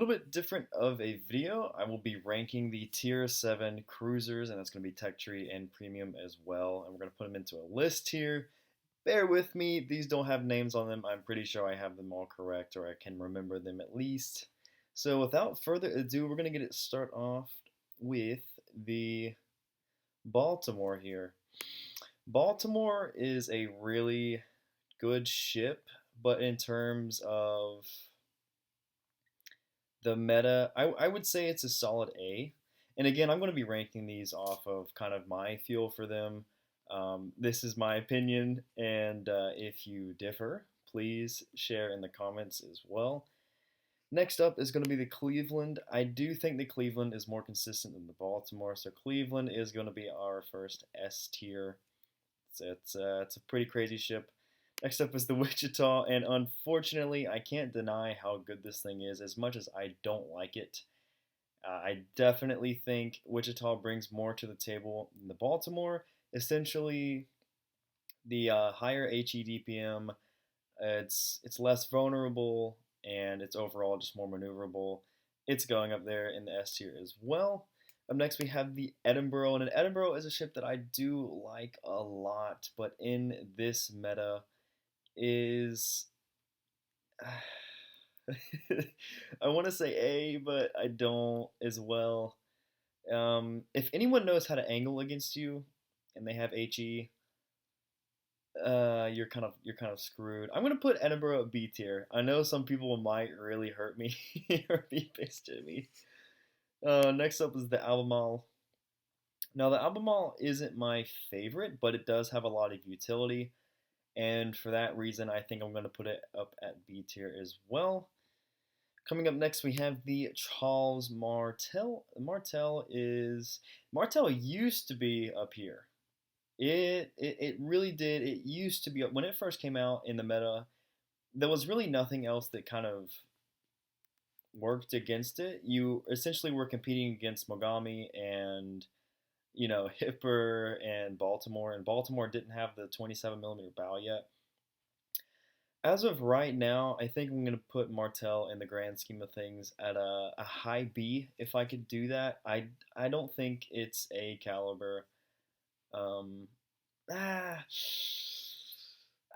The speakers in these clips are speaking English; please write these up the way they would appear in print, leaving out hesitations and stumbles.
little bit different of a video. I will be ranking the tier 7 cruisers, and that's going to be tech tree and premium as well. And we're going to put them into a list here. Bear with me, these don't have names on them. I'm pretty sure I have them all correct, or I can remember them at least. So without further ado, we're going to get it start off with the Baltimore here. Baltimore is a really good ship, but in terms of the meta, I would say it's a solid A. And again, I'm going to be ranking these off of kind of my feel for them. This is my opinion, and if you differ, please share in the comments as well. Next up is going to be the Cleveland. I do think the Cleveland is more consistent than the Baltimore, so Cleveland is going to be our first S tier. It's a pretty crazy ship. Next up is the Wichita, and unfortunately, I can't deny how good this thing is. As much as I don't like it, I definitely think Wichita brings more to the table than the Baltimore. Essentially, the higher HEDPM, it's less vulnerable, and it's overall just more maneuverable. It's going up there in the S tier as well. Up next, we have the Edinburgh, and an Edinburgh is a ship that I do like a lot, but in this meta is I want to say A, but I don't as well. If anyone knows how to angle against you, and they have HE, you're kind of screwed. I'm gonna put Edinburgh at B tier. I know some people might really hurt me or be pissed at me. Next up is the Albemarle. Now the Albemarle isn't my favorite, but it does have a lot of utility, and for that reason, I think I'm gonna put it up at B tier as well. Coming up next, we have the Charles Martell. Martell used to be up here. It really did. It used to be when it first came out in the meta. There was really nothing else that kind of worked against it. You essentially were competing against Mogami and Hipper and Baltimore didn't have the 27 millimeter bow yet. As of right now, I think I'm going to put Martell in the grand scheme of things at a high B if I could do that. I don't think it's A caliber. Um, ah,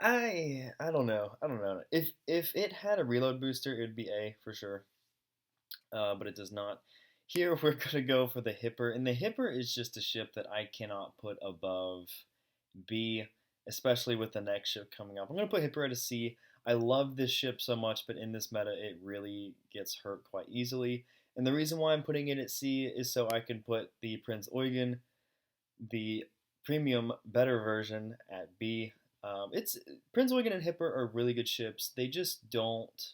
I don't know. I don't know. If it had a reload booster, it would be A for sure. But it does not. Here we're gonna go for the Hipper, and the Hipper is just a ship that I cannot put above B, especially with the next ship coming up. I'm gonna put Hipper at a C. I love this ship so much, but in this meta, it really gets hurt quite easily. And the reason why I'm putting it at C is so I can put the Prince Eugen, the premium better version, at B. It's Prince Eugen and Hipper are really good ships. They just don't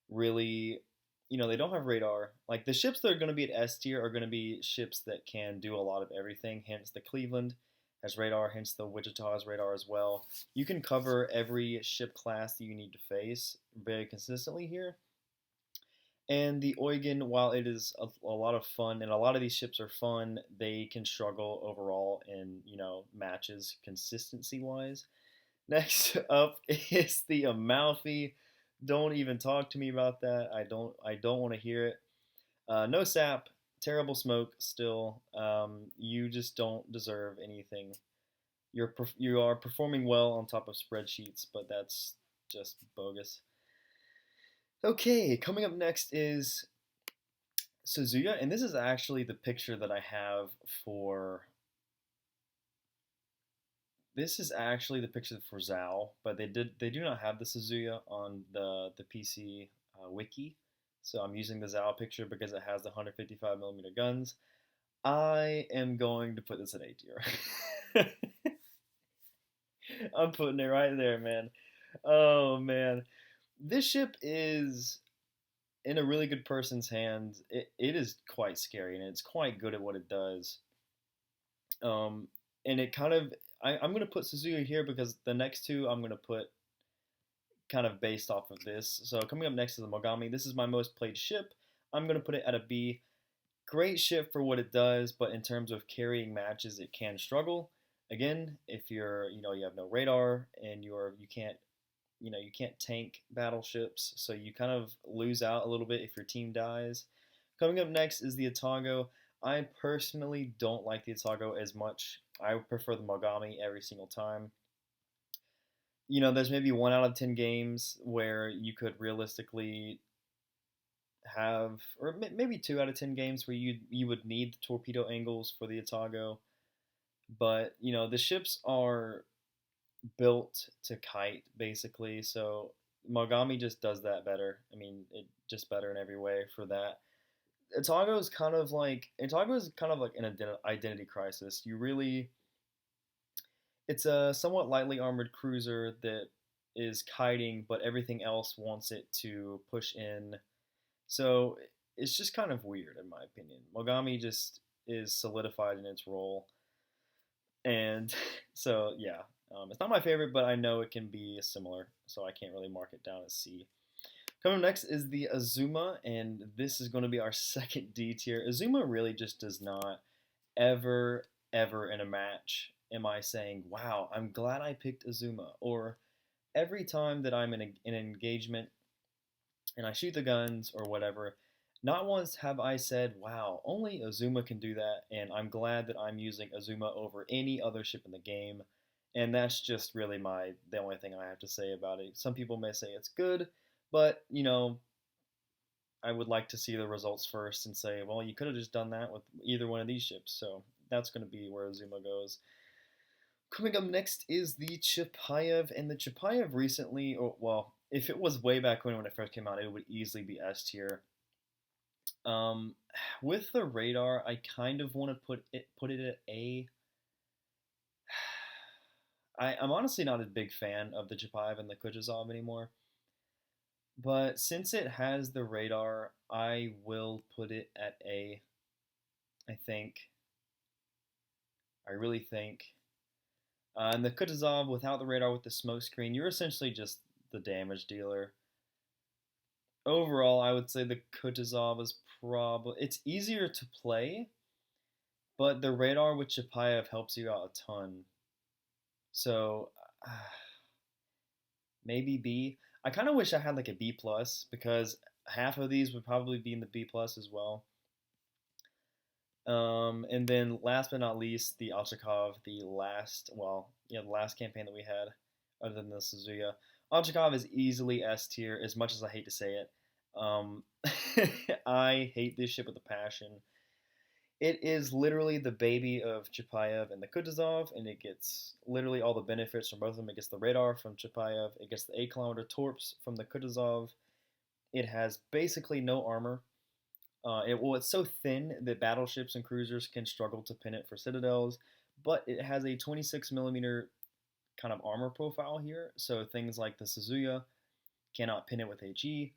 really, they don't have radar. Like the ships that are going to be at S tier are going to be ships that can do a lot of everything. Hence the Cleveland has radar. Hence the Wichita has radar as well. You can cover every ship class that you need to face very consistently here. And the Eugen, while it is a lot of fun, and a lot of these ships are fun, they can struggle overall in matches consistency wise. Next up is the Amalfi. Don't even talk to me about that. I don't want to hear it. No sap, terrible smoke. Still, you just don't deserve anything. You are performing well on top of spreadsheets, but that's just bogus. Okay, coming up next is Suzuya, and this is actually the picture that I have for. This is actually the picture for Zhao, but they do not have the Suzuya on the PC wiki, so I'm using the Zhao picture because it has the 155 millimeter guns. I am going to put this at A tier. I'm putting it right there, man. Oh man, this ship is in a really good person's hands. It is quite scary and it's quite good at what it does. And it kind of I'm gonna put Suzuya here because the next two I'm gonna put kind of based off of this. So coming up next is the Mogami. This is my most played ship. I'm gonna put it at a B. Great ship for what it does, but in terms of carrying matches, it can struggle. Again, if you have no radar and you can't you can't tank battleships, so you kind of lose out a little bit if your team dies. Coming up next is the Otago. I personally don't like the Otago as much. I prefer the Mogami every single time. There's maybe 1 out of 10 games where you could realistically have, or maybe 2 out of 10 games where you would need the torpedo angles for the Otago. But the ships are built to kite basically, so Mogami just does that better. I mean, it just better in every way for that. Otago is kind of like an identity crisis. It's a somewhat lightly armored cruiser that is kiting, but everything else wants it to push in. So it's just kind of weird in my opinion. Mogami just is solidified in its role, and so yeah, it's not my favorite, but I know it can be similar, so I can't really mark it down as C. Coming up next is the Azuma, and this is going to be our second D tier. Azuma really just does not ever, ever in a match am I saying, wow, I'm glad I picked Azuma. Or every time that I'm in an engagement and I shoot the guns or whatever, not once have I said, wow, only Azuma can do that, and I'm glad that I'm using Azuma over any other ship in the game. And that's just really the only thing I have to say about it. Some people may say it's good, but I would like to see the results first and say, well, you could have just done that with either one of these ships. So that's going to be where Azuma goes. Coming up next is the Chapayev, and the Chapayev recently, well, if it was way back when it first came out, it would easily be S tier. Um, with the radar, I kind of want to put it at A. I'm honestly not a big fan of the Chapayev and the Kutuzov anymore, but since it has the radar, I will put it at A. I think. I really think. And the Kutuzov without the radar with the smoke screen, you're essentially just the damage dealer. Overall, I would say the Kutuzov is it's easier to play, but the radar with Chapayev helps you out a ton. So maybe B. I kind of wish I had like a B plus because half of these would probably be in the B plus as well. And then last but not least, the Altakov, the last campaign that we had, other than the Suzuya. Altakov is easily S tier, as much as I hate to say it. I hate this ship with a passion. It is literally the baby of Chapayev and the Kutuzov, and it gets literally all the benefits from both of them. It gets the radar from Chapayev, it gets the 8 kilometer torps from the Kutuzov. It has basically no armor. It's so thin that battleships and cruisers can struggle to pin it for citadels, but it has a 26 millimeter kind of armor profile here, so things like the Suzuya cannot pin it with HE,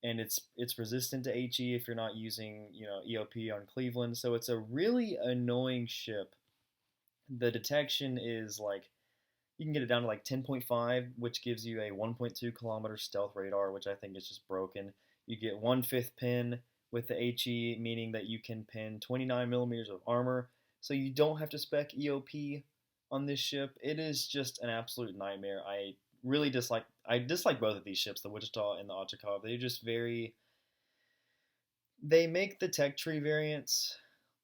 and it's resistant to HE if you're not using EOP on Cleveland. So it's a really annoying ship. The detection is like you can get it down to like 10.5, which gives you a 1.2 kilometer stealth radar, which I think is just broken. You get 1/5 pin with the HE, meaning that you can pin 29 millimeters of armor, so you don't have to spec EOP on this ship. It is just an absolute nightmare. I dislike both of these ships, the Wichita and the Otago. They make the tech tree variants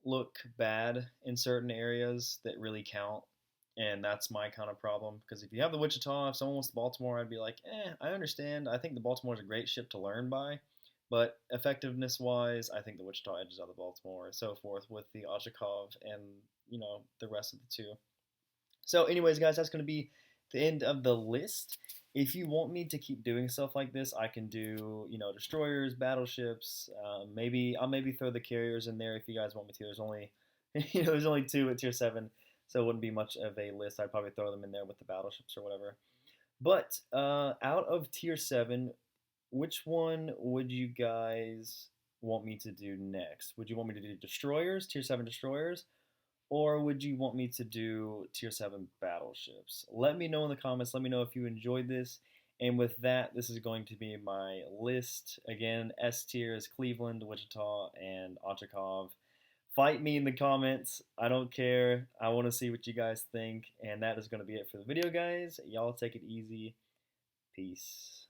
look bad in certain areas that really count, and that's my kind of problem. Because if you have the Wichita, if someone wants the Baltimore, I'd be like, I understand. I think the Baltimore is a great ship to learn by, but effectiveness-wise, I think the Wichita edges out the Baltimore, and so forth with the Oshakov and the rest of the two. So, anyways, guys, that's going to be the end of the list. If you want me to keep doing stuff like this, I can do destroyers, battleships. I'll maybe throw the carriers in there if you guys want me to. There's only there's only 2 at tier 7, so it wouldn't be much of a list. I'd probably throw them in there with the battleships or whatever. But out of tier 7, which one would you guys want me to do next? Would you want me to do destroyers, tier 7 destroyers? Or would you want me to do tier 7 battleships? Let me know in the comments. Let me know if you enjoyed this. And with that, this is going to be my list. Again, S tier is Cleveland, Wichita, and Otakov. Fight me in the comments. I don't care. I want to see what you guys think. And that is going to be it for the video, guys. Y'all take it easy. Peace.